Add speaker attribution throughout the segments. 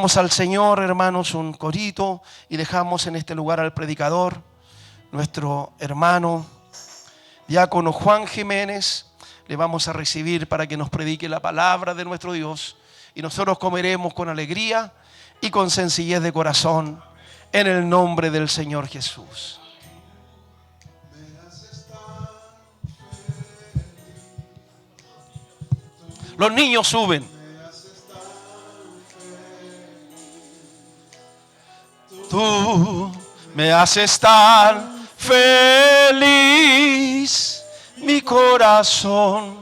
Speaker 1: Damos al Señor, hermanos, un corito y dejamos en este lugar al predicador, nuestro hermano diácono Juan Jiménez. Le vamos a recibir para que nos predique la palabra de nuestro Dios y nosotros comeremos con alegría y con sencillez de corazón en el nombre del Señor Jesús. Los niños suben. Tú me haces tan feliz, mi corazón.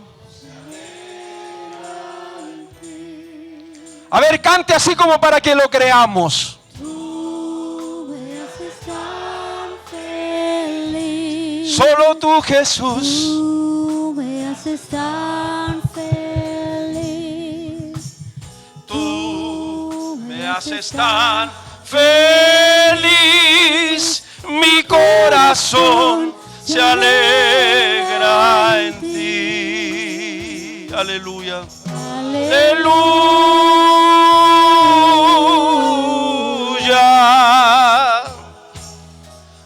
Speaker 1: A ver, cante así como para que lo creamos.
Speaker 2: Tú me haces tan feliz.
Speaker 1: Solo tú, Jesús.
Speaker 2: Tú me haces tan feliz.
Speaker 1: Tú me haces tan feliz, mi corazón se alegra en ti. Aleluya. Aleluya.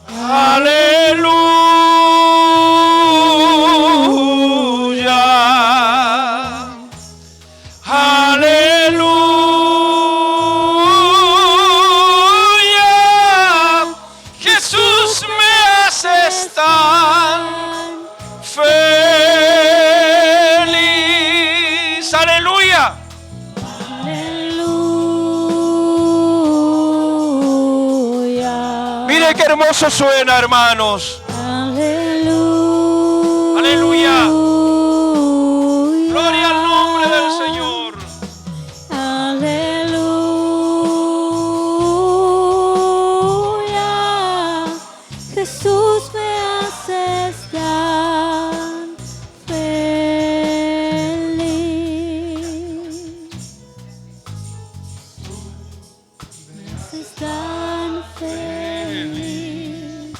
Speaker 1: Aleluya. Aleluya. Jesús me haces tan feliz. Aleluya.
Speaker 2: Aleluya.
Speaker 1: Mire qué hermoso suena, hermanos.
Speaker 2: Aleluya.
Speaker 1: Aleluya. Gloria al nombre del Señor.
Speaker 2: Aleluya. Jesús me haces tan feliz. Me haces tan feliz.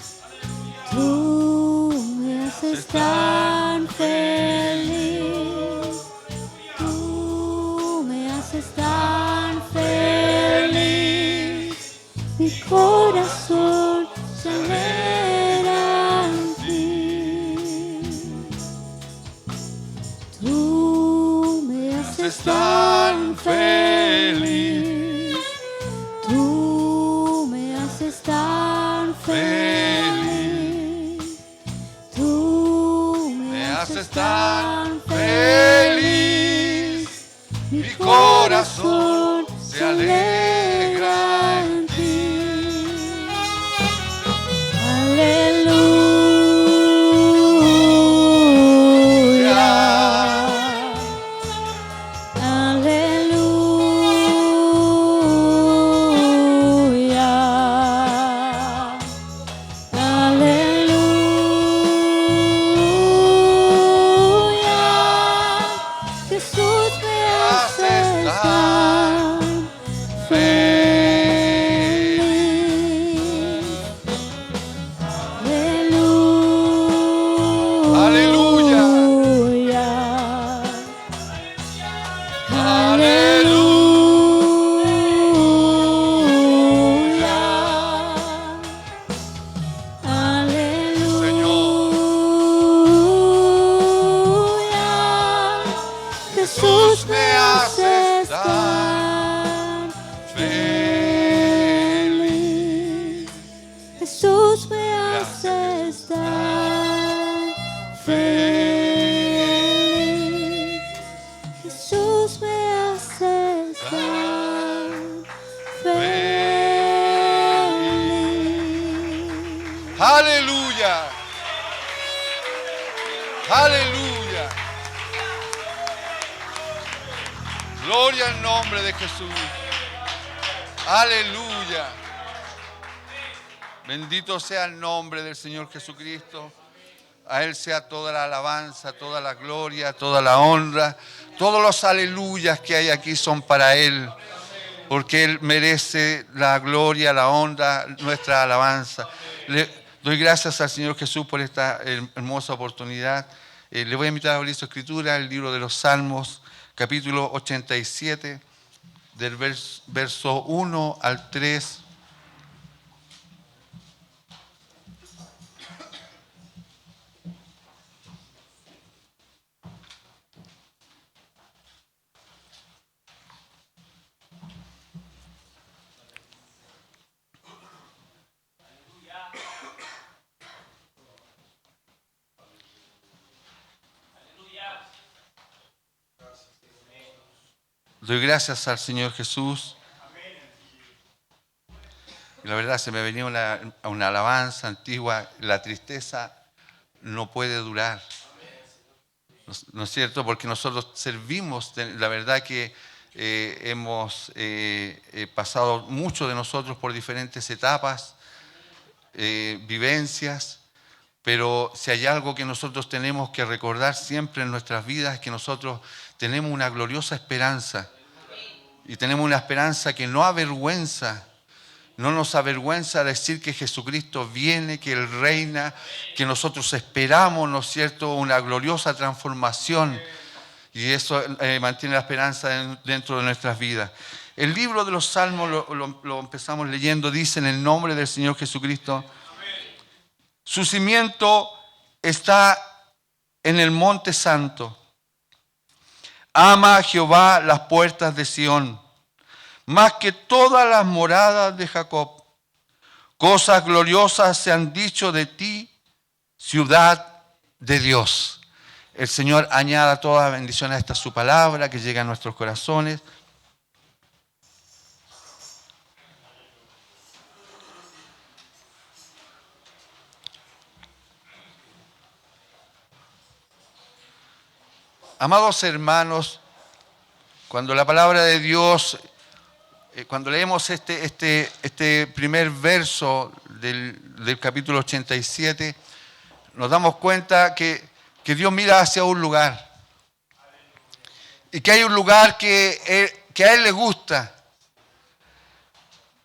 Speaker 2: Tú me haces tan feliz. Tú me haces tan feliz. Mi corazón se alegra en ti. Tú me haces tan feliz. Tú me haces tan feliz. Tú me haces tan feliz. Mi corazón se alegra en ti. Aleluya. Aleluya. Jesús me haces tan feliz.
Speaker 1: Aleluya.
Speaker 2: Jesús me haces tan feliz. Jesús me haces tan feliz. Jesús me haces tan feliz.
Speaker 3: Aleluya. Aleluya. Gloria al nombre de Jesús. Aleluya. Bendito sea el nombre del Señor Jesucristo. A Él sea toda la alabanza, toda la gloria, toda la honra. Todos los aleluyas que hay aquí son para Él. Porque Él merece la gloria, la honra, nuestra alabanza. Le doy gracias al Señor Jesús por esta hermosa oportunidad. Le voy a invitar a abrir su escritura, el libro de los Salmos, capítulo 87, del verso 1 al 3. Doy gracias al Señor Jesús. Y la verdad se me venía una alabanza antigua. La tristeza no puede durar. ¿No es cierto? Porque nosotros servimos. La verdad que hemos pasado muchos de nosotros por diferentes etapas, vivencias. Pero si hay algo que nosotros tenemos que recordar siempre en nuestras vidas es que nosotros tenemos una gloriosa esperanza. Y tenemos una esperanza que no avergüenza. No nos avergüenza decir que Jesucristo viene, que Él reina, que nosotros esperamos, ¿no es cierto?, una gloriosa transformación. Y eso mantiene la esperanza dentro de nuestras vidas. El libro de los Salmos lo empezamos leyendo, dice en el nombre del Señor Jesucristo. Su cimiento está en el monte santo. Ama a Jehová las puertas de Sión, más que todas las moradas de Jacob. Cosas gloriosas se han dicho de ti, ciudad de Dios. El Señor añada toda bendición a esta su palabra que llega a nuestros corazones. Amados hermanos, cuando la palabra de Dios, cuando leemos este primer verso del capítulo 87, nos damos cuenta que Dios mira hacia un lugar. Y que hay un lugar que a Él le gusta.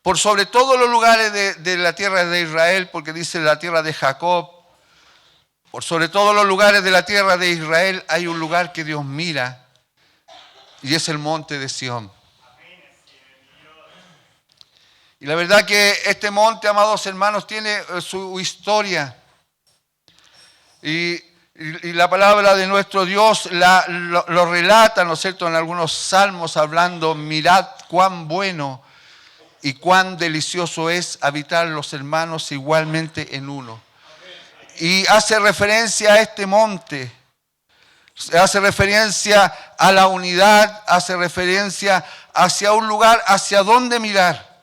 Speaker 3: Por sobre todos los lugares de la tierra de Israel, porque dice la tierra de Jacob, por sobre todos los lugares de la tierra de Israel hay un lugar que Dios mira y es el monte de Sión. Y la verdad que este monte, amados hermanos, tiene su historia. Y la palabra de nuestro Dios lo relata, ¿no es cierto?, en algunos salmos hablando, mirad cuán bueno y cuán delicioso es habitar los hermanos igualmente en uno. Y hace referencia a este monte, hace referencia a la unidad, hace referencia hacia un lugar, hacia dónde mirar.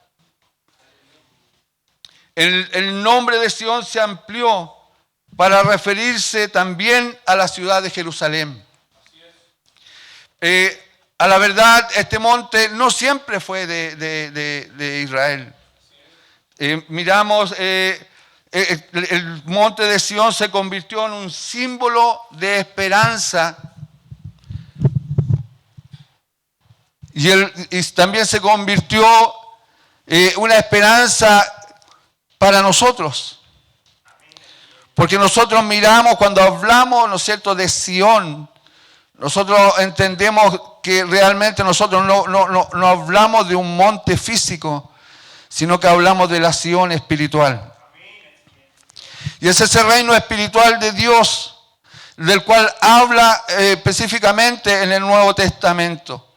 Speaker 3: El nombre de Sión se amplió para referirse también a la ciudad de Jerusalén. A la verdad, este monte no siempre fue de Israel. Miramos... El monte de Sión se convirtió en un símbolo de esperanza y también se convirtió en una esperanza para nosotros. Porque nosotros miramos, cuando hablamos, ¿no es cierto?, de Sión, nosotros entendemos que realmente nosotros no hablamos de un monte físico, sino que hablamos de la Sión espiritual. Y es ese reino espiritual de Dios, del cual habla específicamente en el Nuevo Testamento.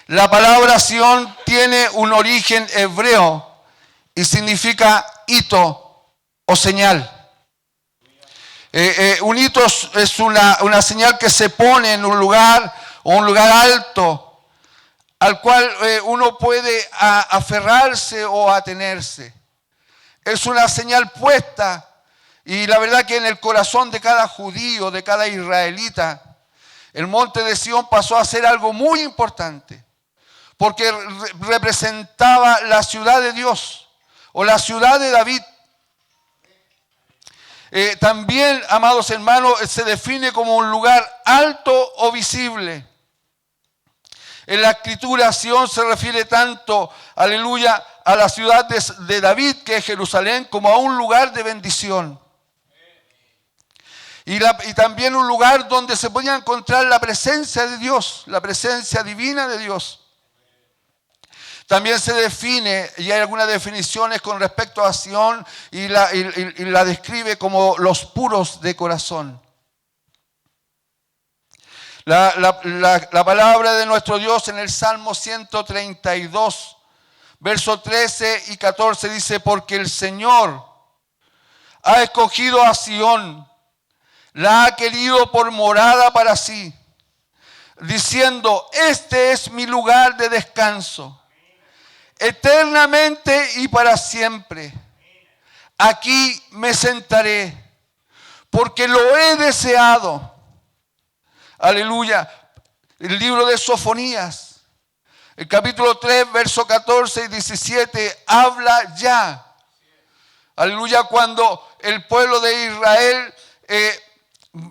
Speaker 3: La palabra Sión tiene un origen hebreo y significa hito o señal. Un hito es una señal que se pone en un lugar o un lugar alto, al cual uno puede aferrarse o atenerse. Es una señal puesta. Y la verdad que en el corazón de cada judío, de cada israelita, el monte de Sión pasó a ser algo muy importante, porque representaba la ciudad de Dios o la ciudad de David. También, amados hermanos, se define como un lugar alto o visible. En la escritura Sión se refiere tanto, aleluya, a la ciudad de David, que es Jerusalén, como a un lugar de bendición. Y también un lugar donde se podía encontrar la presencia de Dios, la presencia divina de Dios. También se define, y hay algunas definiciones con respecto a Sión, y la describe como los puros de corazón. La palabra de nuestro Dios en el Salmo 132, versos 13 y 14 dice: porque el Señor ha escogido a Sión, la ha querido por morada para sí, diciendo: este es mi lugar de descanso, eternamente y para siempre. Aquí me sentaré, porque lo he deseado. Aleluya. El libro de Sofonías, el capítulo 3, versos 14 y 17, habla ya. Aleluya, cuando el pueblo de Israel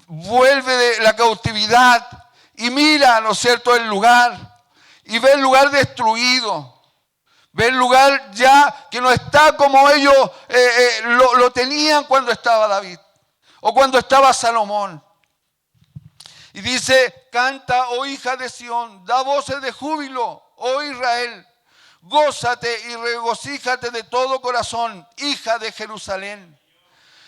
Speaker 3: vuelve de la cautividad y mira, ¿no es cierto?, el lugar, y ve el lugar destruido. Ve el lugar ya que no está como ellos lo tenían cuando estaba David o cuando estaba Salomón. Y dice: canta, oh hija de Sión, da voces de júbilo, oh Israel. Gózate y regocíjate de todo corazón, hija de Jerusalén.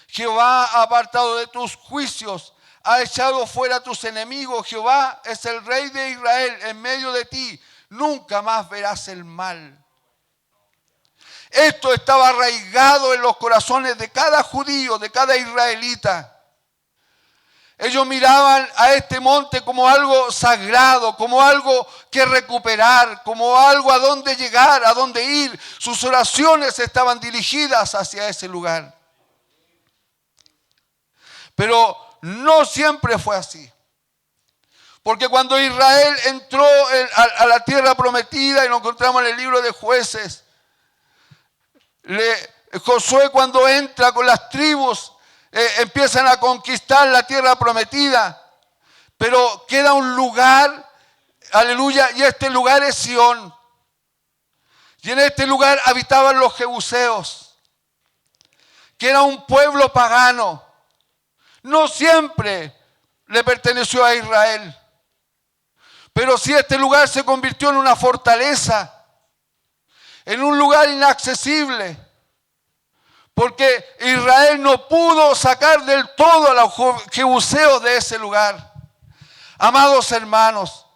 Speaker 3: Jehová ha apartado de tus juicios, ha echado fuera a tus enemigos. Jehová es el rey de Israel en medio de ti. Nunca más verás el mal. Esto estaba arraigado en los corazones de cada judío, de cada israelita. Ellos miraban a este monte como algo sagrado, como algo que recuperar, como algo a donde llegar, a donde ir. Sus oraciones estaban dirigidas hacia ese lugar. Pero no siempre fue así. Porque cuando Israel entró a la tierra prometida, y lo encontramos en el libro de Jueces, Josué, cuando entra con las tribus, empiezan a conquistar la tierra prometida, pero queda un lugar, aleluya, y este lugar es Sión. Y en este lugar habitaban los jebuseos, que era un pueblo pagano. No siempre le perteneció a Israel, pero sí este lugar se convirtió en una fortaleza, en un lugar inaccesible. Porque Israel no pudo sacar del todo a los jebuseos de ese lugar. Amados hermanos,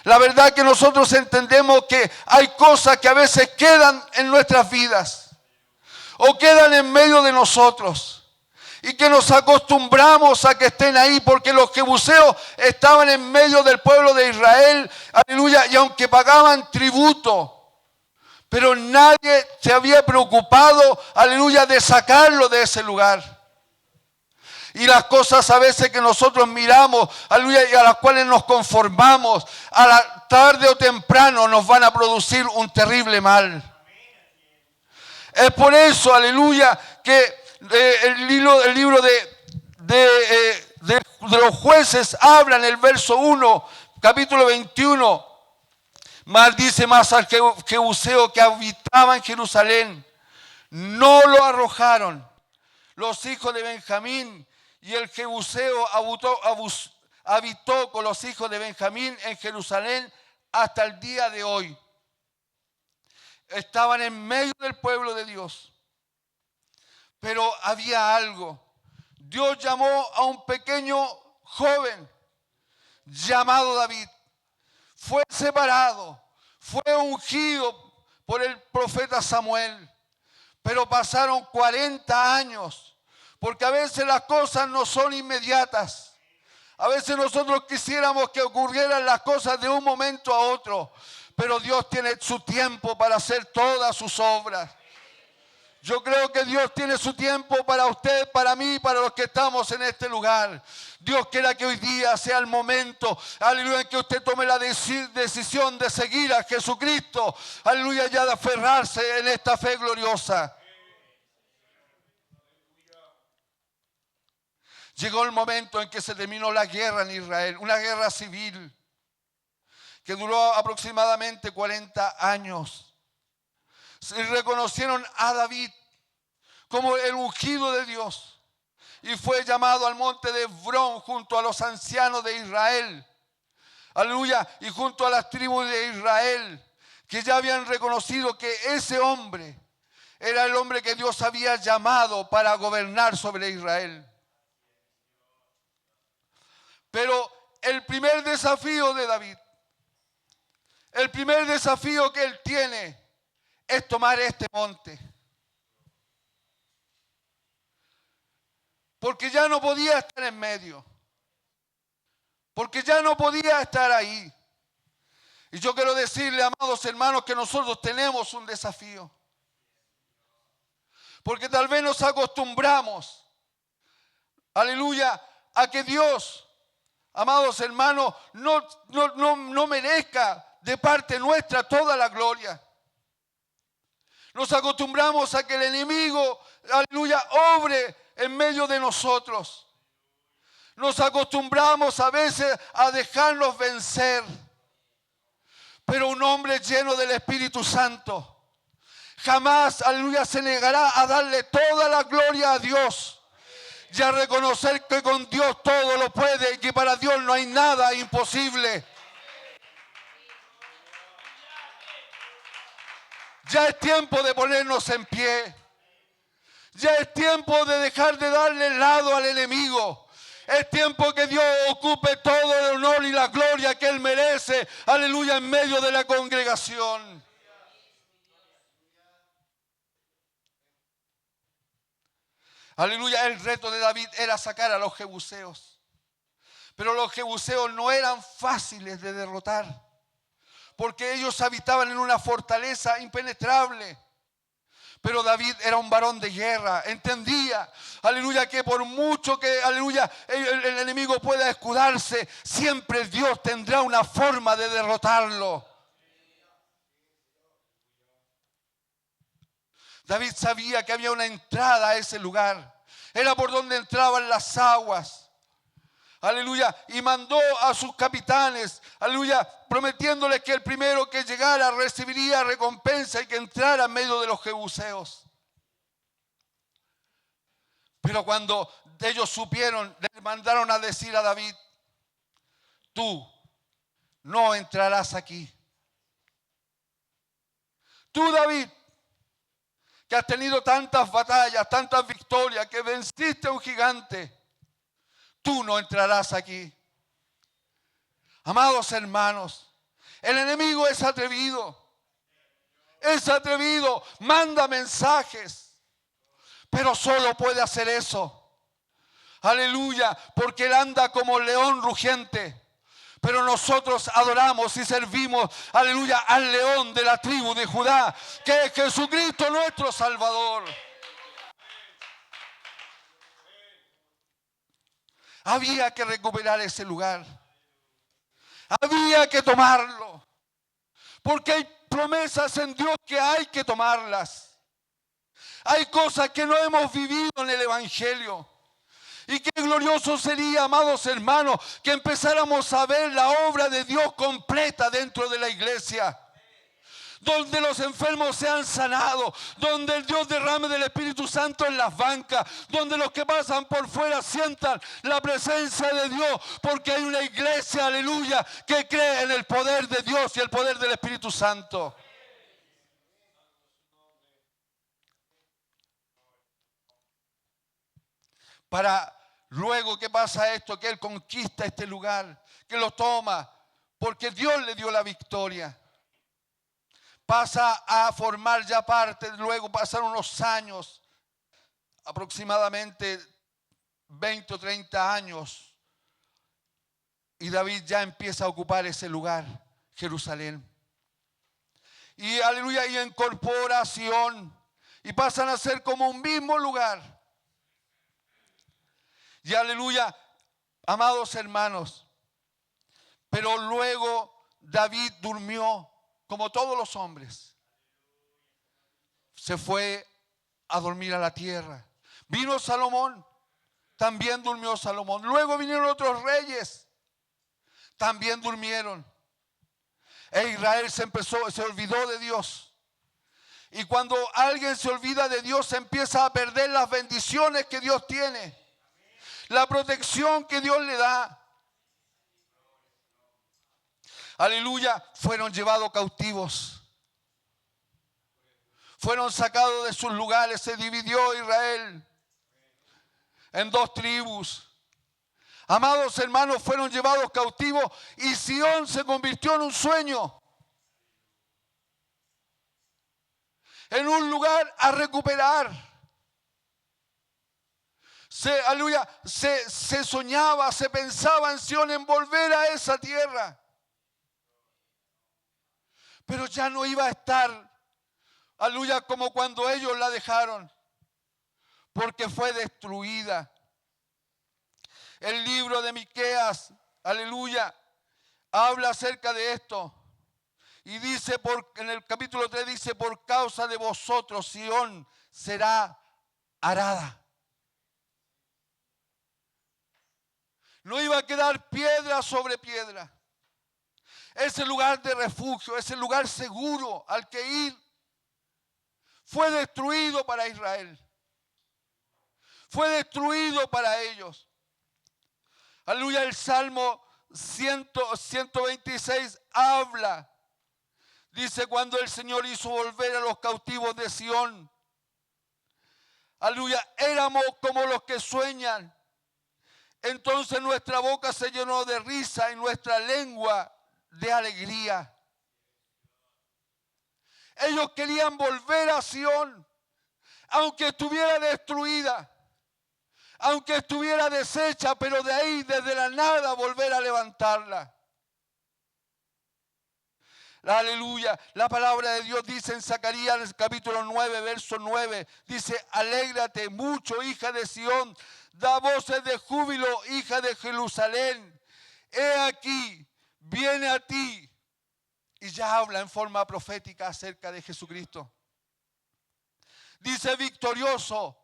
Speaker 3: la verdad que nosotros entendemos que hay cosas que a veces quedan en nuestras vidas o quedan en medio de nosotros y que nos acostumbramos a que estén ahí, porque los jebuseos estaban en medio del pueblo de Israel, aleluya, y aunque pagaban tributo, pero nadie se había preocupado, aleluya, de sacarlo de ese lugar. Y las cosas a veces que nosotros miramos, aleluya, y a las cuales nos conformamos, a la tarde o temprano nos van a producir un terrible mal. Es por eso, aleluya, que el libro de los Jueces habla en el verso 1, capítulo 21, maldice más al jebuseo que habitaba en Jerusalén. No lo arrojaron los hijos de Benjamín, y el jebuseo habitó con los hijos de Benjamín en Jerusalén hasta el día de hoy. Estaban en medio del pueblo de Dios. Pero había algo. Dios llamó a un pequeño joven llamado David. Fue separado, fue ungido por el profeta Samuel, pero pasaron 40 años, porque a veces las cosas no son inmediatas. A veces nosotros quisiéramos que ocurrieran las cosas de un momento a otro, pero Dios tiene su tiempo para hacer todas sus obras. Yo creo que Dios tiene su tiempo para usted, para mí, para los que estamos en este lugar. Dios quiera que hoy día sea el momento, aleluya, en que usted tome la decisión de seguir a Jesucristo, aleluya, y de aferrarse en esta fe gloriosa. Llegó el momento en que se terminó la guerra en Israel, una guerra civil que duró aproximadamente 40 años. Se reconocieron a David como el ungido de Dios y fue llamado al monte de Hebrón junto a los ancianos de Israel, aleluya, y junto a las tribus de Israel. que ya habían reconocido que ese hombre era el hombre que Dios había llamado para gobernar sobre Israel. Pero el primer desafío de David, el primer desafío que él tiene es tomar este monte. Porque ya no podía estar en medio. Porque ya no podía estar ahí. Y yo quiero decirle, amados hermanos, que nosotros tenemos un desafío. Porque tal vez nos acostumbramos, aleluya, a que Dios, amados hermanos, no merezca de parte nuestra toda la gloria. Nos acostumbramos a que el enemigo, aleluya, obre en medio de nosotros. Nos acostumbramos a veces a dejarnos vencer. Pero un hombre lleno del Espíritu Santo jamás, aleluya, se negará a darle toda la gloria a Dios y a reconocer que con Dios todo lo puede y que para Dios no hay nada imposible. Ya es tiempo de ponernos en pie. Ya es tiempo de dejar de darle lado al enemigo. Es tiempo que Dios ocupe todo el honor y la gloria que Él merece, aleluya, en medio de la congregación. Aleluya, el reto de David era sacar a los jebuseos. Pero los jebuseos no eran fáciles de derrotar, porque ellos habitaban en una fortaleza impenetrable. Pero David era un varón de guerra, entendía, aleluya, que por mucho que, aleluya, el enemigo pueda escudarse, siempre Dios tendrá una forma de derrotarlo. David sabía que había una entrada a ese lugar. Era por donde entraban las aguas. Aleluya. Y mandó a sus capitanes, aleluya, prometiéndoles que el primero que llegara recibiría recompensa y que entrara en medio de los jebuseos. Pero cuando ellos supieron, le mandaron a decir a David: tú no entrarás aquí. Tú, David, que has tenido tantas batallas, tantas victorias, que venciste a un gigante, tú no entrarás aquí. Amados hermanos, el enemigo es atrevido, manda mensajes, pero solo puede hacer eso. Aleluya, porque él anda como león rugiente. Pero nosotros adoramos y servimos, aleluya, al león de la tribu de Judá, que es Jesucristo nuestro Salvador. Había que recuperar ese lugar. Había que tomarlo. Porque hay promesas en Dios que hay que tomarlas. Hay cosas que no hemos vivido en el Evangelio. Y qué glorioso sería, amados hermanos, que empezáramos a ver la obra de Dios completa dentro de la iglesia. Donde los enfermos sean sanados, donde el Dios derrame del Espíritu Santo en las bancas, donde los que pasan por fuera sientan la presencia de Dios, porque hay una iglesia, aleluya, que cree en el poder de Dios y el poder del Espíritu Santo. Para luego que pasa esto, que Él conquista este lugar, que lo toma, porque Dios le dio la victoria. Pasa a formar ya parte, luego pasan unos años, aproximadamente 20 o 30 años, y David ya empieza a ocupar ese lugar, Jerusalén. Y aleluya, y incorpora a Sión, y pasan a ser como un mismo lugar. Y aleluya, amados hermanos, pero luego David durmió como todos los hombres. Se fue a dormir a la tierra. Vino Salomón, también durmió Salomón. Luego vinieron otros reyes, también durmieron. E Israel se olvidó de Dios. Y cuando alguien se olvida de Dios, empieza a perder las bendiciones que Dios tiene. La protección que Dios le da. Aleluya, fueron llevados cautivos. Fueron sacados de sus lugares, se dividió Israel en 2 tribus. Amados hermanos, fueron llevados cautivos y Sión se convirtió en un sueño, en un lugar a recuperar. Se soñaba, se pensaba en Sión, en volver a esa tierra. Pero ya no iba a estar, aleluya, como cuando ellos la dejaron, porque fue destruida. El libro de Miqueas, aleluya, habla acerca de esto. Y dice, en el capítulo 3 dice, por causa de vosotros Sión será arada. No iba a quedar piedra sobre piedra. Ese lugar de refugio, ese lugar seguro al que ir, fue destruido para Israel. Fue destruido para ellos. Aleluya, el Salmo 126 habla. Dice, cuando el Señor hizo volver a los cautivos de Sión. Aleluya, éramos como los que sueñan. Entonces nuestra boca se llenó de risa y nuestra lengua de alegría. Ellos querían volver a Sión, aunque estuviera destruida. Aunque estuviera deshecha, pero de ahí, desde la nada, volver a levantarla. Aleluya. La palabra de Dios dice en Zacarías capítulo 9, verso 9. Dice, alégrate mucho, hija de Sión. Da voces de júbilo, hija de Jerusalén. He aquí, viene a ti. Y ya habla en forma profética acerca de Jesucristo. Dice, victorioso,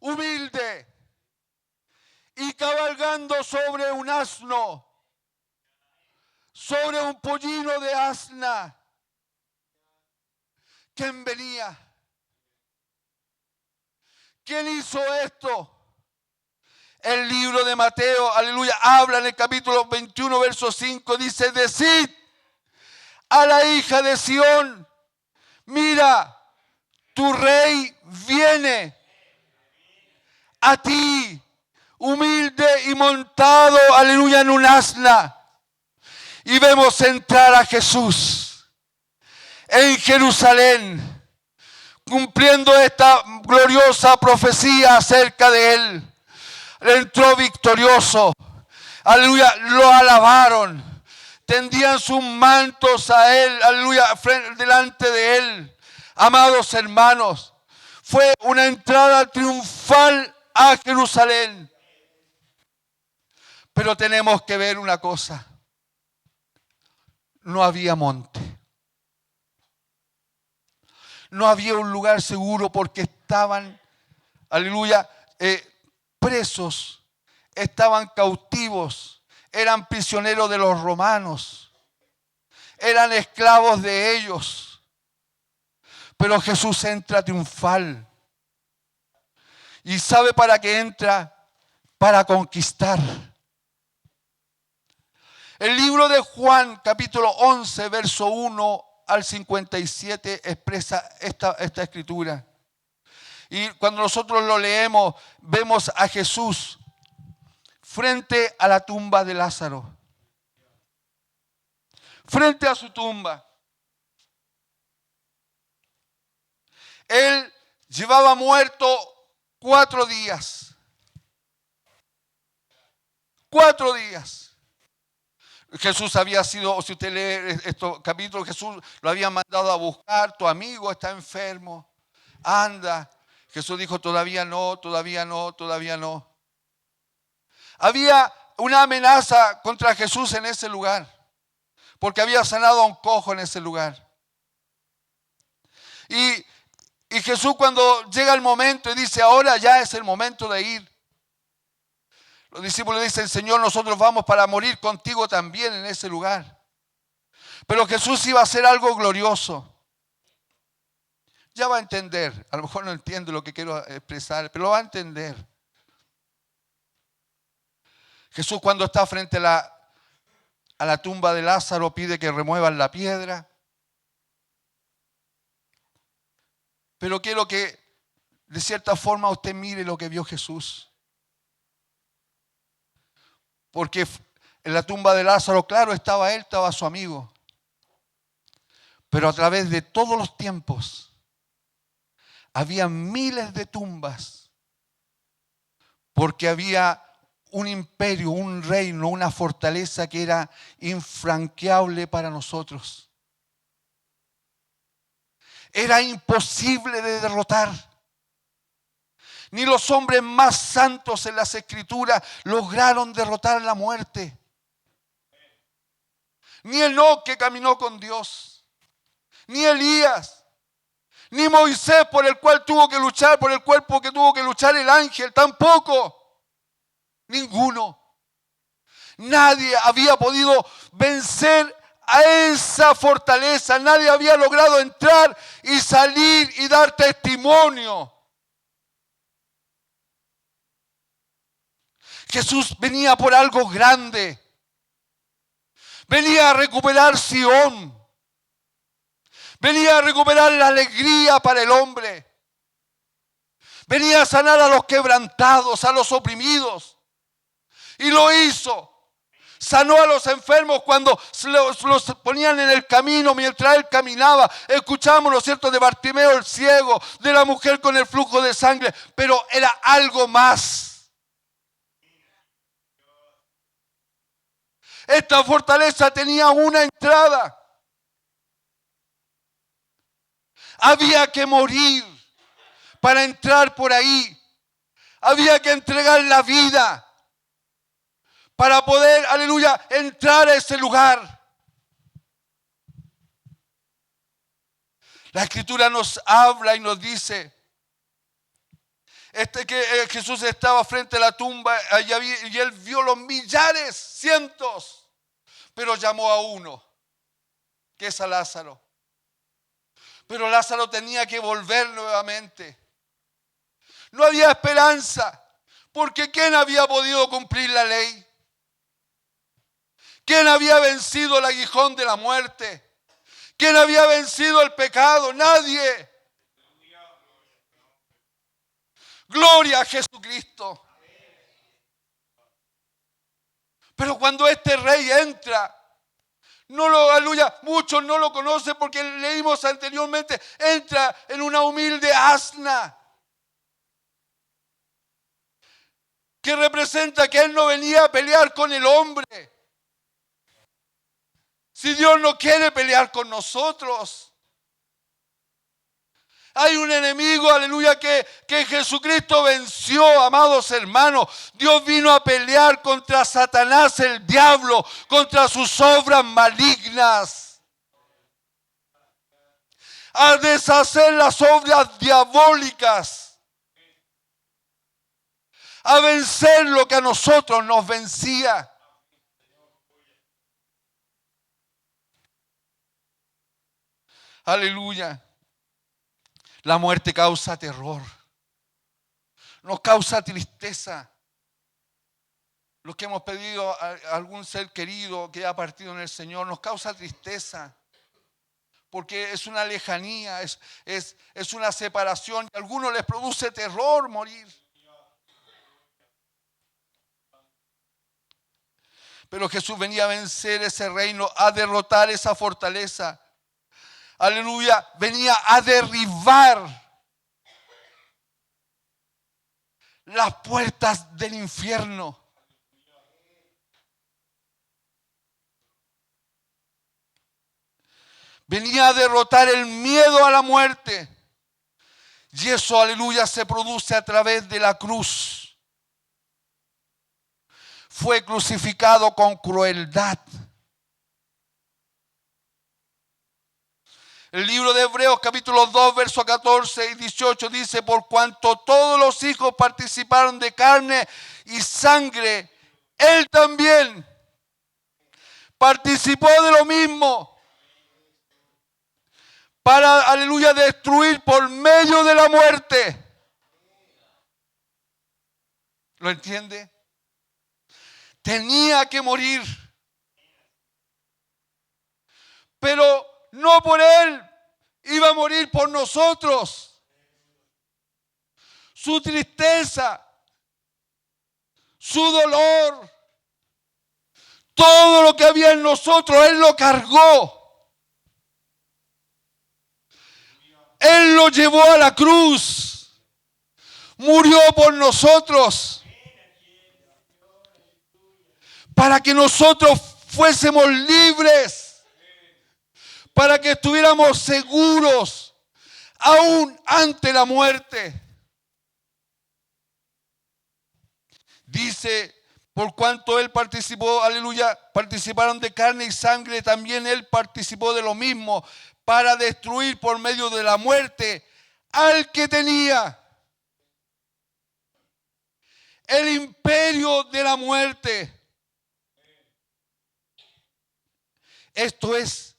Speaker 3: humilde y cabalgando sobre un asno, sobre un pollino de asna. ¿Quién venía? ¿Quién hizo esto? El libro de Mateo, aleluya, habla en el capítulo 21, verso 5, dice, decid a la hija de Sión, mira, tu rey viene a ti, humilde y montado, aleluya, en un asna. Y vemos entrar a Jesús en Jerusalén, cumpliendo esta gloriosa profecía acerca de él. Entró victorioso, aleluya, lo alabaron, tendían sus mantos a él, aleluya, delante de él. Amados hermanos, fue una entrada triunfal a Jerusalén. Pero tenemos que ver una cosa. No había monte. No había un lugar seguro porque estaban, aleluya, presos. Estaban cautivos. Eran prisioneros de los romanos. Eran esclavos de ellos. Pero Jesús entra triunfal. ¿Y sabe para qué entra? Para conquistar. El libro de Juan, capítulo 11, verso 1 al 57, expresa esta escritura. Y cuando nosotros lo leemos, vemos a Jesús frente a la tumba de Lázaro. Frente a su tumba. Él llevaba muerto 4 días. 4 días. Jesús había sido, si usted lee estos capítulos, Jesús lo había mandado a buscar, tu amigo está enfermo, anda. Jesús dijo, todavía no, todavía no, todavía no. Había una amenaza contra Jesús en ese lugar, porque había sanado a un cojo en ese lugar. Y Jesús cuando llega el momento y dice, ahora ya es el momento de ir. Los discípulos dicen, Señor, nosotros vamos para morir contigo también en ese lugar. Pero Jesús iba a hacer algo glorioso. Ya va a entender. A lo mejor no entiende lo que quiero expresar, pero lo va a entender. Jesús cuando está frente a la tumba de Lázaro pide que remuevan la piedra. Pero quiero que de cierta forma usted mire lo que vio Jesús. Porque en la tumba de Lázaro, claro, estaba él, estaba su amigo. Pero a través de todos los tiempos, había miles de tumbas. Porque había un imperio, un reino, una fortaleza que era infranqueable para nosotros. Era imposible de derrotar. Ni los hombres más santos en las Escrituras lograron derrotar la muerte. Ni Enoc, que caminó con Dios. Ni Elías. Ni Moisés, por el cual tuvo que luchar, por el cuerpo que tuvo que luchar el ángel. Tampoco. Ninguno. Nadie había podido vencer a esa fortaleza. Nadie había logrado entrar y salir y dar testimonio. Jesús venía por algo grande. Venía a recuperar Sion. Venía a recuperar la alegría para el hombre. Venía a sanar a los quebrantados, a los oprimidos. Y lo hizo. Sanó a los enfermos cuando los ponían en el camino mientras él caminaba. Escuchamos, ¿no es cierto?, de Bartimeo el ciego, de la mujer con el flujo de sangre. Pero era algo más. Esta fortaleza tenía una entrada. Había que morir para entrar por ahí. Había que entregar la vida para poder, aleluya, entrar a ese lugar. La Escritura nos habla y nos dice que Jesús estaba frente a la tumba y él vio los millares, cientos, pero llamó a uno, que es a Lázaro. Pero Lázaro tenía que volver nuevamente. No había esperanza, porque ¿quién había podido cumplir la ley? ¿Quién había vencido el aguijón de la muerte? ¿Quién había vencido el pecado? Nadie. Gloria a Jesucristo. Pero cuando este rey entra, aleluya, muchos no lo conocen porque leímos anteriormente, entra en una humilde asna. Que representa que él no venía a pelear con el hombre. Si Dios no quiere pelear con nosotros. Hay un enemigo, aleluya, que Jesucristo venció, amados hermanos. Dios vino a pelear contra Satanás, el diablo, contra sus obras malignas. A deshacer las obras diabólicas. A vencer lo que a nosotros nos vencía. Aleluya. La muerte causa terror. Nos causa tristeza. Los que hemos pedido a algún ser querido que ha partido en el Señor, nos causa tristeza. Porque es una lejanía, es una separación. Y a algunos les produce terror morir. Pero Jesús venía a vencer ese reino, a derrotar esa fortaleza. Aleluya, venía a derribar las puertas del infierno. Venía a derrotar el miedo a la muerte. Y eso, aleluya, se produce a través de la cruz. Fue crucificado con crueldad. El libro de Hebreos capítulo 2, versos 14 y 18 dice: por cuanto todos los hijos participaron de carne y sangre, él también participó de lo mismo para, aleluya, destruir por medio de la muerte. ¿Lo entiende? Tenía que morir. Pero no por él, iba a morir por nosotros. su tristeza, su dolor, todo lo que había en nosotros, Él lo cargó. Él lo llevó a la cruz, murió por nosotros, para que nosotros fuésemos libres, para que estuviéramos seguros aún ante la muerte. Dice, por cuanto Él participó, aleluya, participaron de carne y sangre, también Él participó de lo mismo, para destruir por medio de la muerte al que tenía el imperio de la muerte. Esto es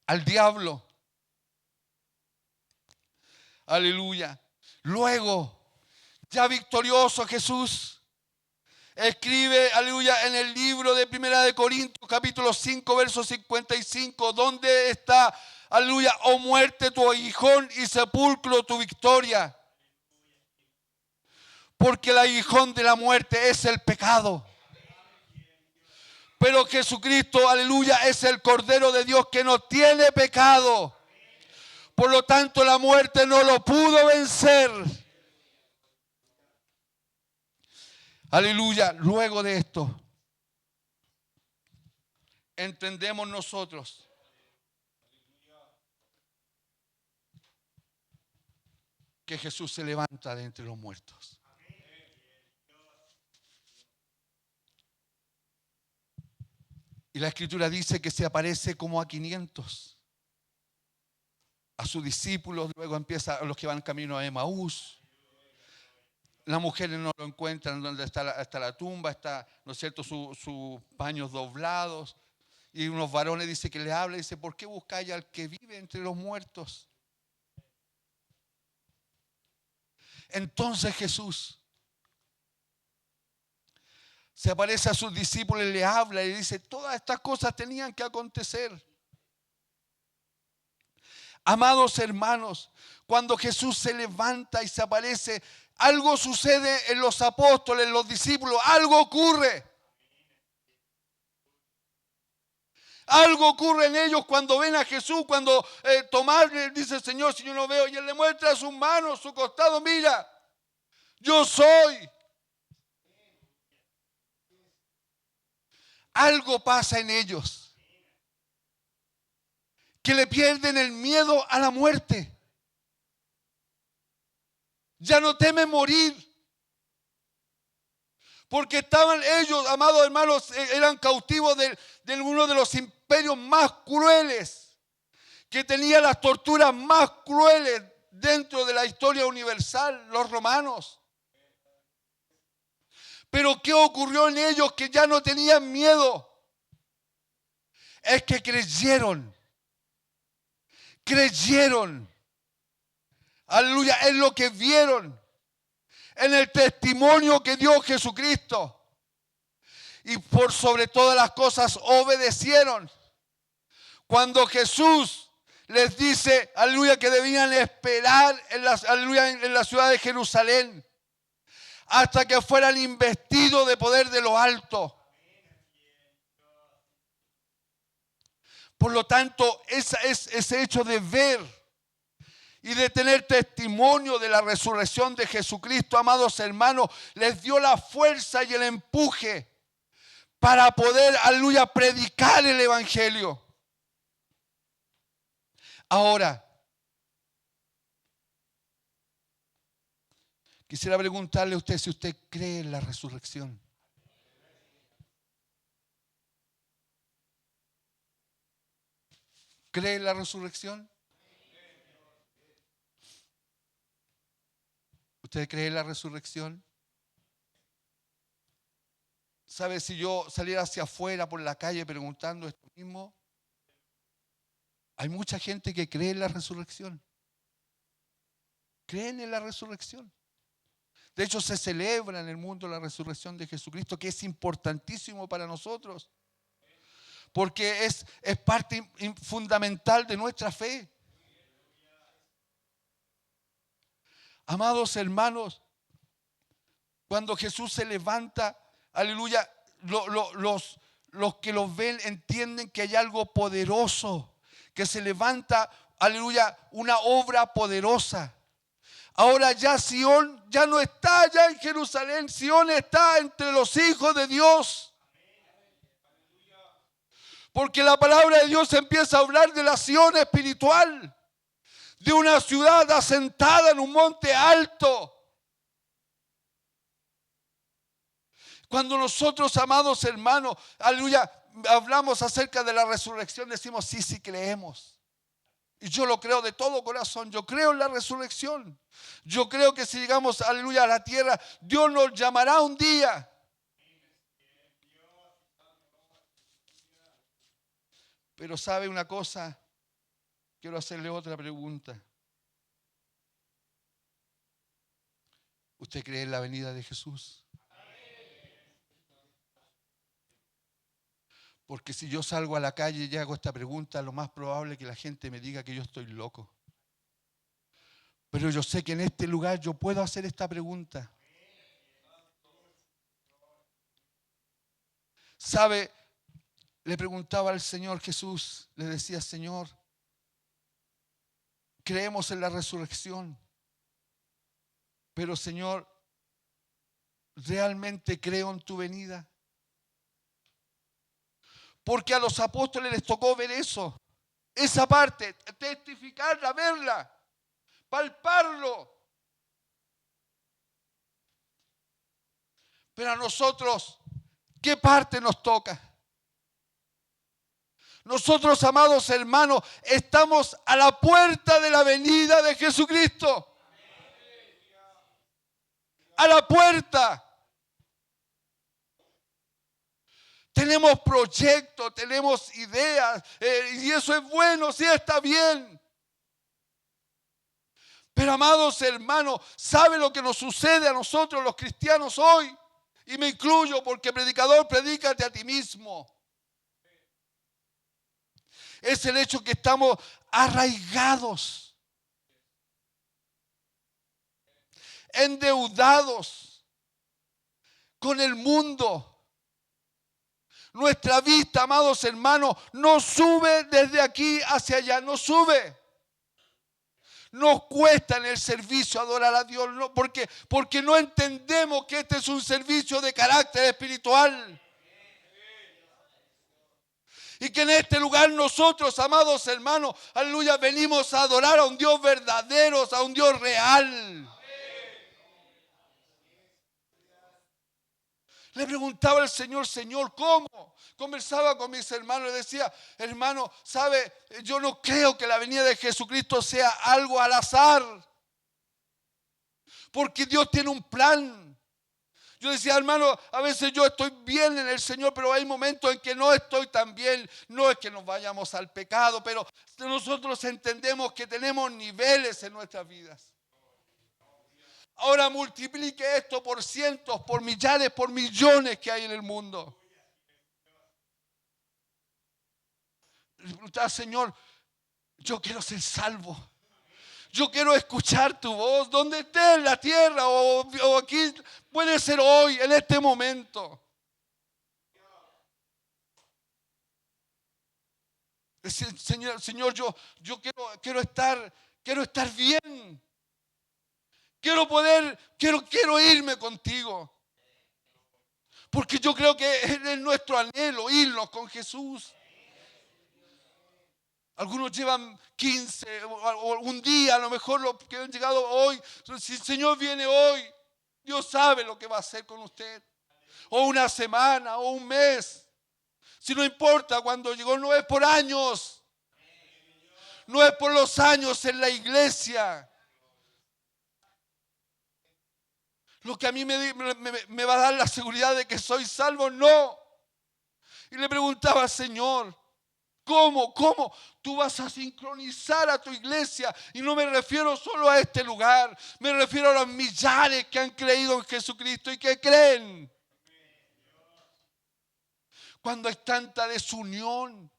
Speaker 3: al diablo. Aleluya. Luego, ya victorioso Jesús, escribe, aleluya, en el libro de Primera de Corintios, capítulo 5, verso 55, ¿dónde está, aleluya, oh muerte, tu aguijón, y sepulcro, tu victoria? Porque el aguijón de la muerte es el pecado. Pero Jesucristo, aleluya, es el Cordero de Dios que no tiene pecado. Por lo tanto, la muerte no lo pudo vencer. Aleluya. Luego de esto, entendemos nosotros que Jesús se levanta de entre los muertos. Y la Escritura dice que se aparece como a 500. A sus discípulos, luego empieza a los que van camino a Emaús. Las mujeres no lo encuentran donde está la tumba, está, ¿no es cierto?, sus paños doblados. Y unos varones dice que le habla y dice, ¿por qué buscáis al que vive entre los muertos? Entonces Jesús se aparece a sus discípulos y le habla y dice, todas estas cosas tenían que acontecer. Amados hermanos, cuando Jesús se levanta y se aparece, algo sucede en los apóstoles, en los discípulos, algo ocurre. Algo ocurre en ellos cuando ven a Jesús, cuando Tomás le dice, Señor, si yo no veo, y Él le muestra sus manos, su costado, mira, yo soy. Algo pasa en ellos, que le pierden el miedo a la muerte. Ya no temen morir. Porque estaban ellos, amados hermanos, eran cautivos de uno de los imperios más crueles, que tenía las torturas más crueles dentro de la historia universal, los romanos. Pero ¿qué ocurrió en ellos que ya no tenían miedo? Es que creyeron, aleluya, en lo que vieron, en el testimonio que dio Jesucristo. Y por sobre todas las cosas obedecieron. Cuando Jesús les dice, aleluya, que debían esperar en la ciudad de Jerusalén hasta que fueran investidos de poder de lo alto. Por lo tanto, ese hecho de ver y de tener testimonio de la resurrección de Jesucristo, amados hermanos, les dio la fuerza y el empuje para poder, aleluya, predicar el evangelio. Ahora, quisiera preguntarle a usted si usted cree en la resurrección. ¿Cree en la resurrección? ¿Usted cree en la resurrección? ¿Sabe, si yo saliera hacia afuera por la calle preguntando esto mismo? Hay mucha gente que cree en la resurrección. Creen en la resurrección. De hecho, se celebra en el mundo la resurrección de Jesucristo, que es importantísimo para nosotros. Porque es parte fundamental de nuestra fe. Amados hermanos, Cuando Jesús se levanta, aleluya, los que lo ven entienden que hay algo poderoso, que se levanta, aleluya, una obra poderosa. Ahora ya Sión ya no está allá en Jerusalén, Sión está entre los hijos de Dios. Porque la palabra de Dios empieza a hablar de la Sión espiritual, de una ciudad asentada en un monte alto. Cuando nosotros, amados hermanos, aleluya, hablamos acerca de la resurrección, decimos sí, sí creemos. Y yo lo creo de todo corazón. Yo creo en la resurrección. Yo creo que si llegamos, aleluya, a la tierra, Dios nos llamará un día. Pero ¿sabe una cosa? Quiero hacerle otra pregunta. ¿Usted cree en la venida de Jesús? Porque si yo salgo a la calle y hago esta pregunta, lo más probable es que la gente me diga que yo estoy loco. Pero yo sé que en este lugar yo puedo hacer esta pregunta. ¿Sabe? Le preguntaba al Señor Jesús, le decía, Señor, creemos en la resurrección, pero Señor, ¿realmente creo en tu venida? Porque a los apóstoles les tocó ver eso, esa parte, testificarla, verla, palparlo. Pero a nosotros, ¿qué parte nos toca? Nosotros, amados hermanos, estamos a la puerta de la venida de Jesucristo. A la puerta. Tenemos proyectos, tenemos ideas, y eso es bueno, sí está bien. Pero, amados hermanos, ¿sabe lo que nos sucede a nosotros los cristianos hoy? Y me incluyo porque predicador, predícate a ti mismo. Es el hecho que estamos arraigados, endeudados con el mundo. Nuestra vista, amados hermanos, no sube desde aquí hacia allá, no sube. Nos cuesta en el servicio adorar a Dios, no, porque no entendemos que este es un servicio de carácter espiritual. Y que en este lugar nosotros, amados hermanos, aleluya, venimos a adorar a un Dios verdadero, a un Dios real. Le preguntaba al Señor, Señor, ¿cómo? Conversaba con mis hermanos y decía, hermano, ¿sabe? Yo no creo que la venida de Jesucristo sea algo al azar. Porque Dios tiene un plan. Yo decía, hermano, a veces yo estoy bien en el Señor, pero hay momentos en que no estoy tan bien. No es que nos vayamos al pecado, pero nosotros entendemos que tenemos niveles en nuestras vidas. Ahora multiplique esto por cientos, por millares, por millones que hay en el mundo. Le preguntaba, Señor, yo quiero ser salvo. Yo quiero escuchar tu voz, donde esté en la tierra o aquí, puede ser hoy, en este momento. Decir, Señor, yo quiero estar bien. Quiero irme contigo. Porque yo creo que es nuestro anhelo, irnos con Jesús. Algunos llevan 15 o un día, a lo mejor los que han llegado hoy. Si el Señor viene hoy, Dios sabe lo que va a hacer con usted. O una semana, o un mes. Si no importa cuando llegó, no es por años. No es por los años en la iglesia. Lo que a mí me va a dar la seguridad de que soy salvo, no. Y le preguntaba al Señor, ¿cómo tú vas a sincronizar a tu iglesia? Y no me refiero solo a este lugar, me refiero a los millares que han creído en Jesucristo y que creen. Cuando hay tanta desunión,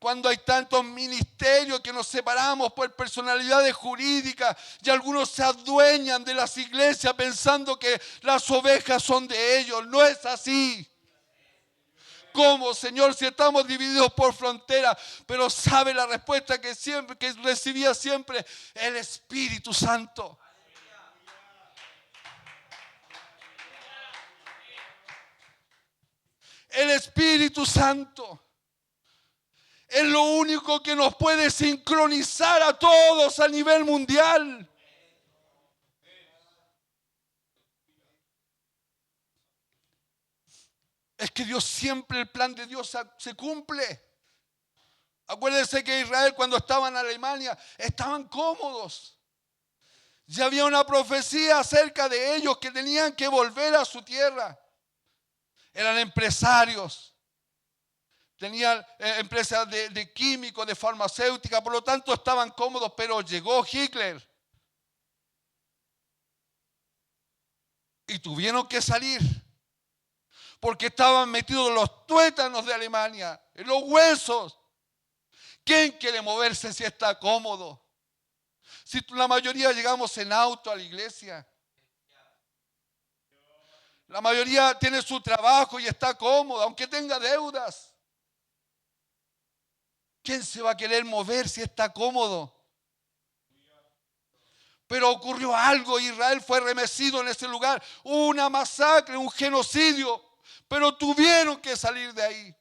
Speaker 3: Cuando hay tantos ministerios que nos separamos por personalidades jurídicas y algunos se adueñan de las iglesias pensando que las ovejas son de ellos. No es así. ¿Cómo, Señor, si estamos divididos por frontera? Pero sabe la respuesta que recibía siempre el Espíritu Santo. El Espíritu Santo es lo único que nos puede sincronizar a todos a nivel mundial. Es que Dios siempre, el plan de Dios se cumple. Acuérdense que Israel cuando estaba en Alemania estaban cómodos. Ya había una profecía acerca de ellos que tenían que volver a su tierra. Eran empresarios. Tenían empresas de químicos, de farmacéutica, por lo tanto estaban cómodos, pero llegó Hitler. Y tuvieron que salir. Porque estaban metidos en los tuétanos de Alemania, en los huesos. ¿Quién quiere moverse si está cómodo? Si la mayoría llegamos en auto a la iglesia. La mayoría tiene su trabajo y está cómodo, aunque tenga deudas. ¿Quién se va a querer mover si está cómodo? Pero ocurrió algo, Israel fue remecido en ese lugar. Una masacre, un genocidio. Pero tuvieron que salir de ahí.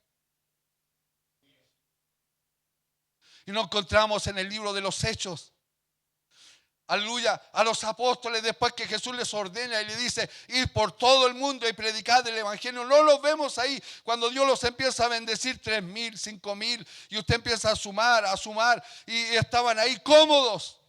Speaker 3: Y nos encontramos en el libro de los Hechos. Aleluya, a los apóstoles después que Jesús les ordena y le dice ir por todo el mundo y predicar el evangelio. No los vemos ahí cuando Dios los empieza a bendecir 3,000, 5,000 y usted empieza a sumar y estaban ahí cómodos.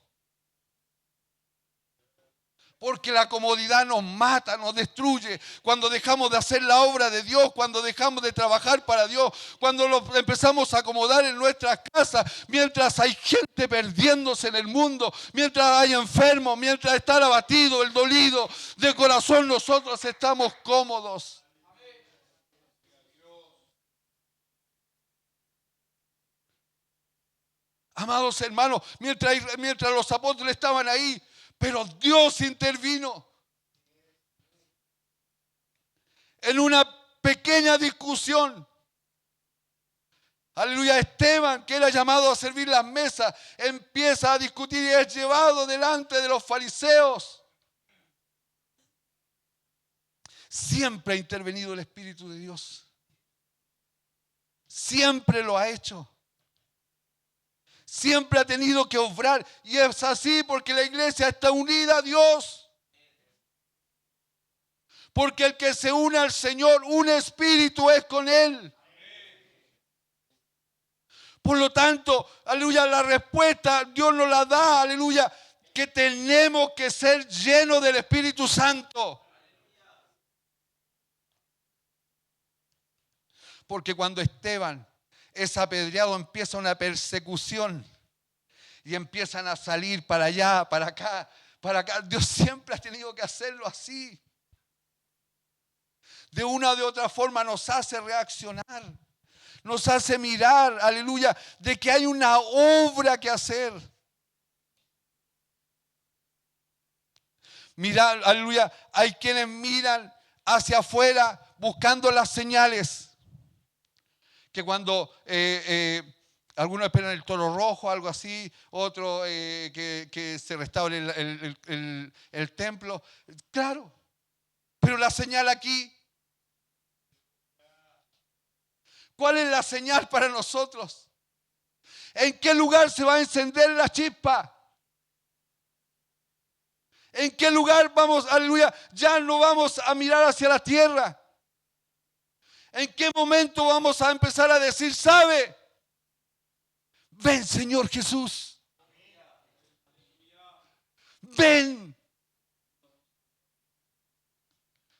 Speaker 3: Porque la comodidad nos mata, nos destruye. Cuando dejamos de hacer la obra de Dios, cuando dejamos de trabajar para Dios, cuando lo empezamos a acomodar en nuestras casas, mientras hay gente perdiéndose en el mundo, mientras hay enfermos, mientras está el abatido, el dolido de corazón, nosotros estamos cómodos. Amados hermanos, mientras los apóstoles estaban ahí, pero Dios intervino en una pequeña discusión. Aleluya, Esteban, que era llamado a servir las mesas, empieza a discutir y es llevado delante de los fariseos. Siempre ha intervenido el Espíritu de Dios. Siempre lo ha hecho. Siempre ha tenido que obrar. Y es así porque la iglesia está unida a Dios. Porque el que se une al Señor, un espíritu es con Él. Por lo tanto, aleluya, la respuesta Dios nos la da, aleluya, que tenemos que ser llenos del Espíritu Santo. Porque cuando Esteban es apedreado, empieza una persecución y empiezan a salir para allá, para acá, para acá. Dios siempre ha tenido que hacerlo así. De una o de otra forma nos hace reaccionar, nos hace mirar, aleluya, de que hay una obra que hacer. Mirar, aleluya, hay quienes miran hacia afuera buscando las señales. Que cuando algunos esperan el toro rojo, algo así, otro que se restaure el templo. Claro, pero la señal aquí, ¿cuál es la señal para nosotros? ¿En qué lugar se va a encender la chispa? ¿En qué lugar vamos, aleluya, ya no vamos a mirar hacia la tierra? ¿En qué momento vamos a empezar a decir, sabe? Ven, Señor Jesús. Ven.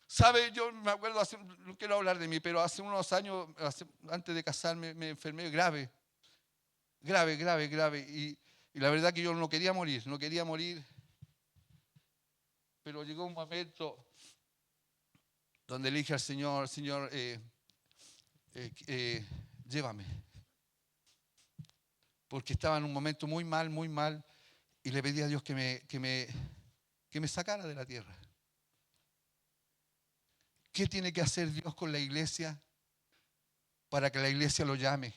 Speaker 3: Sabe, yo me acuerdo, no quiero hablar de mí, pero hace unos años, antes de casarme, me enfermé grave. Y la verdad que yo no quería morir. Pero llegó un momento donde le dije al Señor, llévame. porque estaba en un momento muy mal, y le pedí a Dios que me sacara de la tierra. ¿Qué tiene que hacer Dios con la iglesia para que la iglesia lo llame?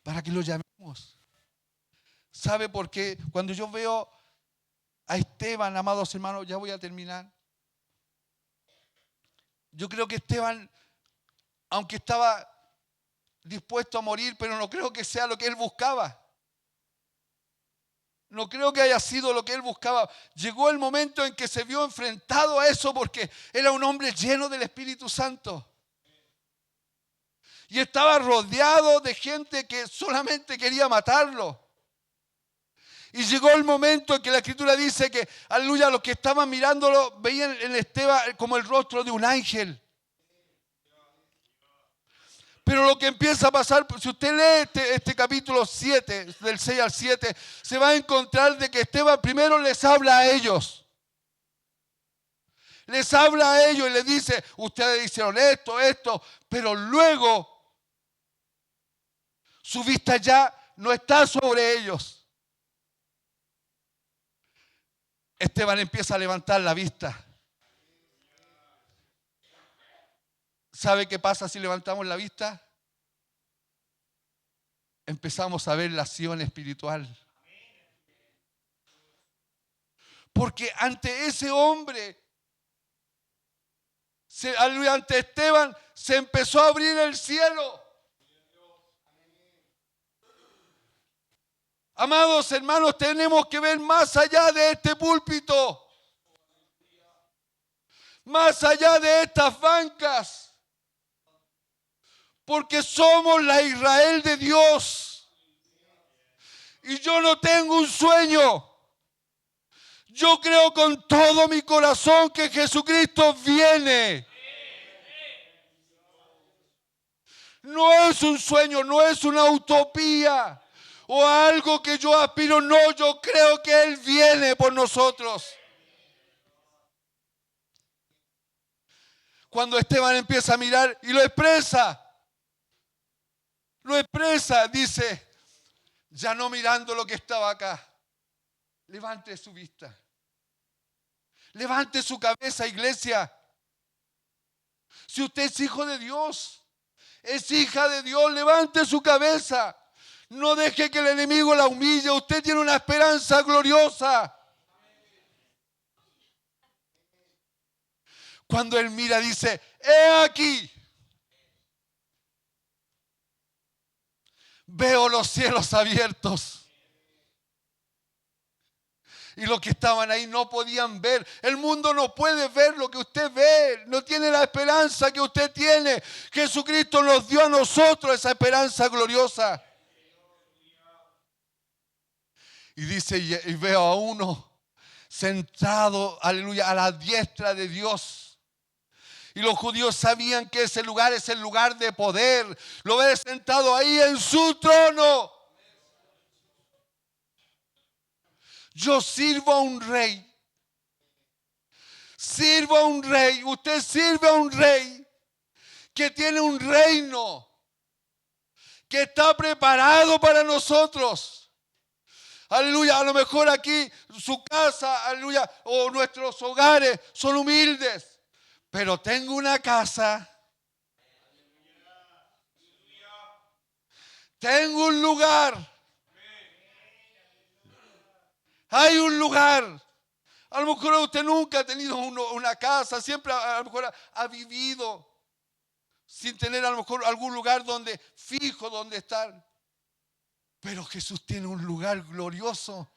Speaker 3: Para que lo llamemos. ¿Sabe por qué? Cuando yo veo a Esteban, amados hermanos, ya voy a terminar. Yo creo que Esteban, aunque estaba dispuesto a morir, pero no creo que sea lo que él buscaba. No creo que haya sido lo que él buscaba. Llegó el momento en que se vio enfrentado a eso porque era un hombre lleno del Espíritu Santo. Y estaba rodeado de gente que solamente quería matarlo. Y llegó el momento en que la Escritura dice que, aleluya, los que estaban mirándolo veían en Esteban como el rostro de un ángel. Pero lo que empieza a pasar, si usted lee este capítulo 7, del 6 al 7, se va a encontrar de que Esteban primero les habla a ellos. Les habla a ellos y les dice, ustedes hicieron esto, pero luego su vista ya no está sobre ellos. Esteban empieza a levantar la vista. ¿Sabe qué pasa si levantamos la vista? Empezamos a ver la acción espiritual. Porque ante ese hombre, ante Esteban, se empezó a abrir el cielo. Amados hermanos, tenemos que ver más allá de este púlpito. Más allá de estas bancas. Porque somos la Israel de Dios. Y yo no tengo un sueño. Yo creo con todo mi corazón que Jesucristo viene. No es un sueño, no es una utopía o algo que yo aspiro. No, yo creo que Él viene por nosotros. Cuando Esteban empieza a mirar y lo expresa, dice, ya no mirando lo que estaba acá, levante su vista, levante su cabeza, iglesia. Si usted es hijo de Dios, es hija de Dios, levante su cabeza. No deje que el enemigo la humille. Usted tiene una esperanza gloriosa. Cuando él mira, dice, he aquí, veo los cielos abiertos. Y los que estaban ahí no podían ver. El mundo no puede ver lo que usted ve. No tiene la esperanza que usted tiene. Jesucristo nos dio a nosotros esa esperanza gloriosa. Y dice, y veo a uno sentado, aleluya, a la diestra de Dios. Y los judíos sabían que ese lugar es el lugar de poder. Lo ve sentado ahí en su trono. Yo sirvo a un rey. Sirvo a un rey. Usted sirve a un rey que tiene un reino que está preparado para nosotros. Aleluya. A lo mejor aquí su casa, aleluya, o nuestros hogares son humildes. Pero tengo una casa. Tengo un lugar. Hay un lugar. A lo mejor usted nunca ha tenido una casa, siempre a lo mejor ha vivido sin tener a lo mejor algún lugar fijo donde estar. Pero Jesús tiene un lugar glorioso.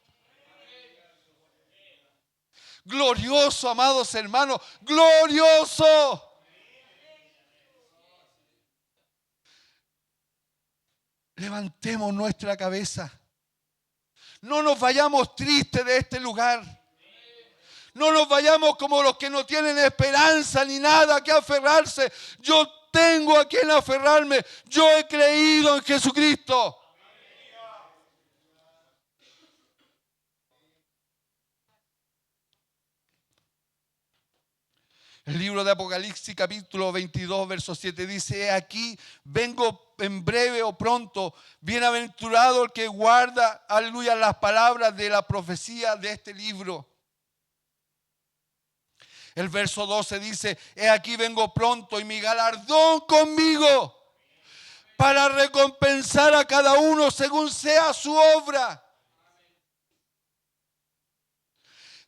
Speaker 3: Glorioso, amados hermanos, glorioso. Levantemos nuestra cabeza. No nos vayamos tristes de este lugar. No nos vayamos como los que no tienen esperanza ni nada que aferrarse. Yo tengo a quien aferrarme. Yo he creído en Jesucristo. El libro de Apocalipsis capítulo 22 verso 7 dice, he aquí vengo en breve o pronto. Bienaventurado el que guarda, aleluya, las palabras de la profecía de este libro. El verso 12 dice: he aquí vengo pronto y mi galardón conmigo para recompensar a cada uno según sea su obra.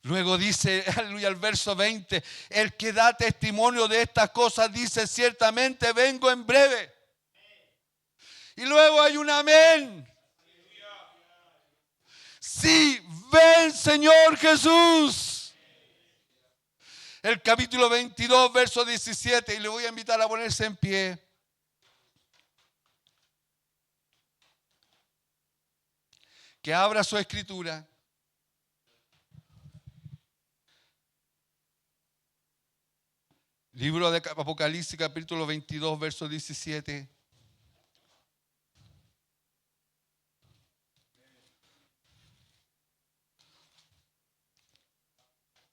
Speaker 3: Luego dice, aleluya, el verso 20, el que da testimonio de estas cosas dice: ciertamente vengo en breve. Y luego hay un amén. Sí, ven Señor Jesús. El capítulo 22, verso 17, y le voy a invitar a ponerse en pie. Que abra su escritura. Libro de Apocalipsis, capítulo 22, verso 17.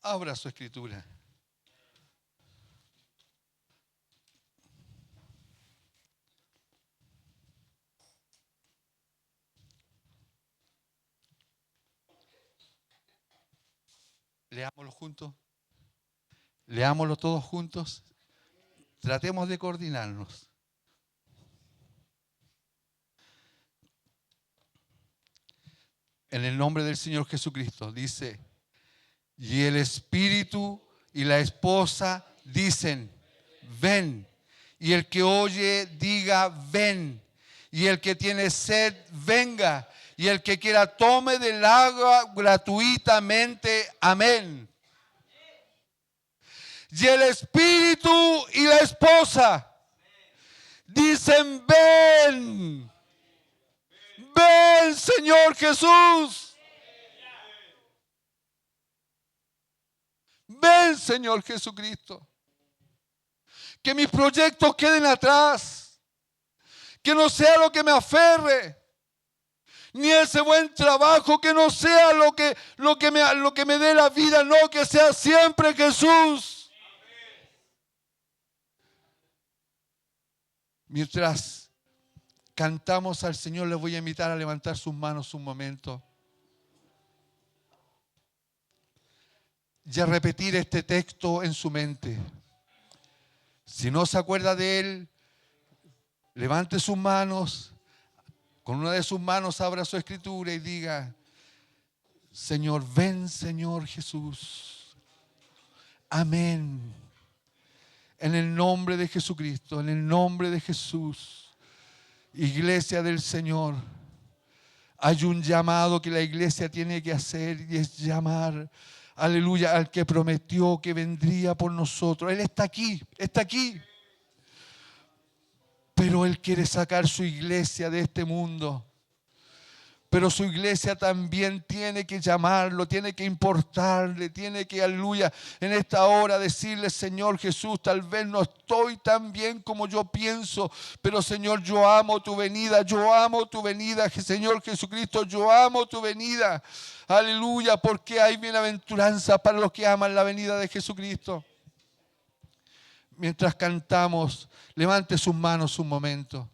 Speaker 3: Abra su escritura. Leámoslo juntos. Leámoslo todos juntos. Tratemos de coordinarnos. En el nombre del Señor Jesucristo dice: y el Espíritu y la esposa dicen: ven. Y el que oye diga: ven. Y el que tiene sed, venga. Y el que quiera tome del agua gratuitamente. Amén. Y el Espíritu y la esposa dicen: ven. Ven, Señor Jesús. Ven, Señor Jesucristo. Que mis proyectos queden atrás. Que no sea lo que me aferre. Ni ese buen trabajo, que no sea lo que me dé la vida. No, que sea siempre Jesús. Mientras cantamos al Señor, les voy a invitar a levantar sus manos un momento. Y a repetir este texto en su mente. Si no se acuerda de él, levante sus manos. Con una de sus manos abra su escritura y diga: Señor, ven, Señor Jesús. Amén. En el nombre de Jesucristo, en el nombre de Jesús. Iglesia del Señor, hay un llamado que la iglesia tiene que hacer, y es llamar, aleluya, al que prometió que vendría por nosotros. Él está aquí, está aquí. Pero Él quiere sacar su iglesia de este mundo. Pero su iglesia también tiene que llamarlo, tiene que importarle, tiene que, aleluya, en esta hora decirle: Señor Jesús, tal vez no estoy tan bien como yo pienso, pero Señor, yo amo tu venida, Señor Jesucristo, yo amo tu venida. Aleluya, porque hay bienaventuranza para los que aman la venida de Jesucristo. Mientras cantamos, levante sus manos un momento.